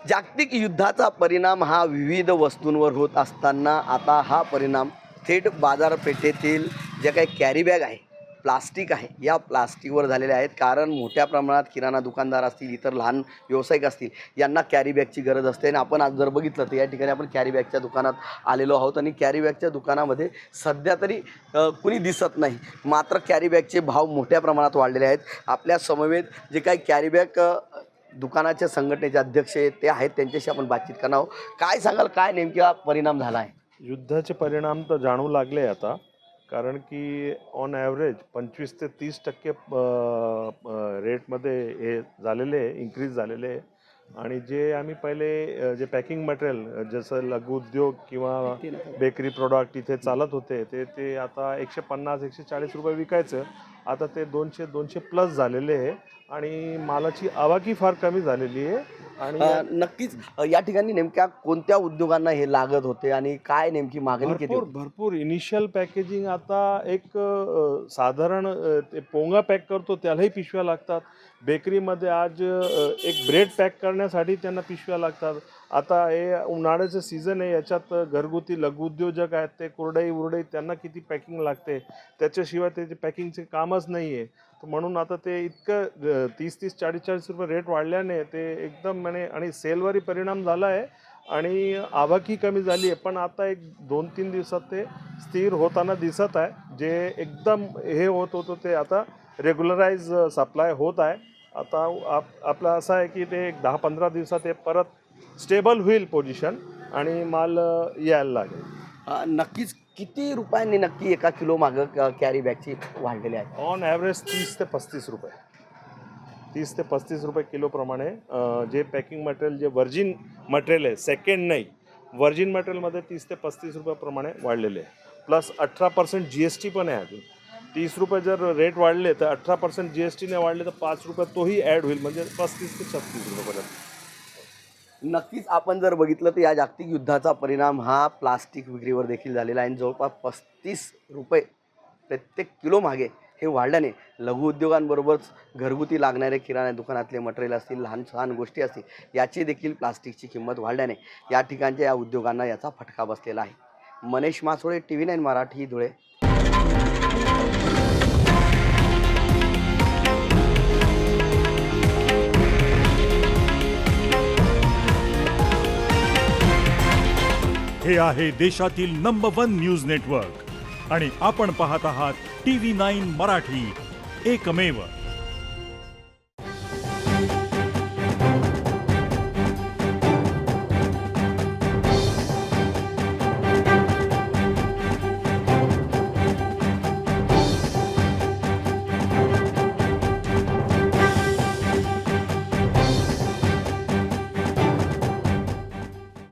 जागतिक युद्धाचा परिणाम हा विविध वस्तूंवर होत असताना आता हा परिणाम थेट बाजारपेठेतील जे काही कॅरी बॅग आहे, प्लास्टिक आहे, या प्लास्टिकवर झालेले आहेत. कारण मोठ्या प्रमाणात किराणा दुकानदार असतील, इतर लहान व्यावसायिक असतील, यांना कॅरी बॅगची गरज असते. आणि आपण आज जर बघितलं तर या ठिकाणी आपण कॅरी बॅगच्या दुकानात आलेलो आहोत आणि कॅरी बॅगच्या दुकानामध्ये सध्या तरी कुणी दिसत नाही. मात्र कॅरी बॅगचे भाव मोठ्या प्रमाणात वाढलेले आहेत. आपल्या समवेत जे काही कॅरी बॅग दुकानाच्या संघटनेचे अध्यक्ष आहेत ते आहेत, त्यांच्याशी आपण बातचीत करणार आहोत. काय सांगाल, काय नेमका परिणाम झाला आहे? युद्धाचे परिणाम तर जाणवू लागले आता, कारण की ऑन ॲव्हरेज 25 ते 30% रेटमध्ये हे झालेले आहे, इन्क्रीज झालेले आहे. आणि जे आम्ही पहिले जे पॅकिंग मटेरियल जसं लघुउद्योग किंवा बेकरी प्रोडक्ट इथे चालत होते ते आता 150-140 रुपये विकायचं, आता ते 200 प्लस झालेले आहे. आणि मालाची आवाकी फार कमी झालेली आहे. आणि नक्कीच या ठिकाणी नेमक्या कोणत्या उद्योगांना हे लागत होते आणि काय नेमकी मागणी किती होती? भरपूर इनिशियल पॅकेजिंग आता एक साधारण ते पोंगा पॅक करतो त्यालाही पिशव्या लागतात. बेकरीमध्ये आज एक ब्रेड पॅक करण्यासाठी त्यांना पिशव्या लागतात. आता हे उन्हाळ्याचं सीझन आहे, याच्यात घरगुती लघुउद्योजक आहेत ते कुरडई त्यांना किती पॅकिंग लागते, त्याच्याशिवाय त्याचे पॅकिंगचे कामच नाही आहे. म्हणून आता ते इतकं 30-40 रुपये रेट वाढल्याने ते एकदम आणि सेलवरही परिणाम झाला आहे आणि आवकही कमी झाली आहे. पण आता एक 2-3 दिवसात ते स्थिर होताना दिसत आहे. जे एकदम हे होत होतं ते आता रेग्युलराइज सप्लाय होत आहे. आता आपलं असं आहे की ते एक 10-15 दिवसात ते परत स्टेबल होईल पोझिशन आणि माल यायला लागेल. नक्कीच किती रुपयांनी नक्की एका किलो मागं कॅरी बॅगची वाढलेली आहे? ऑन ॲव्हरेज 30 ते 35 रुपये, 30 ते 35 रुपये किलोप्रमाणे जे पॅकिंग मटेरियल, जे व्हर्जिन मटेरियल आहे, सेकंड नाही, व्हर्जिन मटेरियलमध्ये 30 ते 35 रुपयाप्रमाणे वाढलेले आहे. प्लस 18% GST पण आहे. अजून 30 रुपये जर रेट वाढले तर 18% GSTने वाढले तर 5 रुपये तोही ॲड होईल, म्हणजे 35 ते 36 रुपयापर्यंत. नक्कीच आपण जर बघितलं तर या जागतिक युद्धाचा परिणाम हा प्लास्टिक विक्रीवर देखील झालेला आहे. जवळपास 35 रुपये प्रत्येक किलो मागे हे वाढल्याने लघुउद्योगांबरोबरच घरगुती लागणारे किराणा दुकानातले मटेरियल असतील, लहान सहान गोष्टी असतील, याची देखील प्लास्टिकची किंमत वाढल्याने या ठिकाणच्या या उद्योगांना याचा फटका बसलेला आहे. मनीष मासोळे, TV9 मराठी, धुळे. हे आहे देशातील नंबर 1 न्यूज नेटवर्क आणि आपण पाहत आहात TV9 मराठी, एकमेव.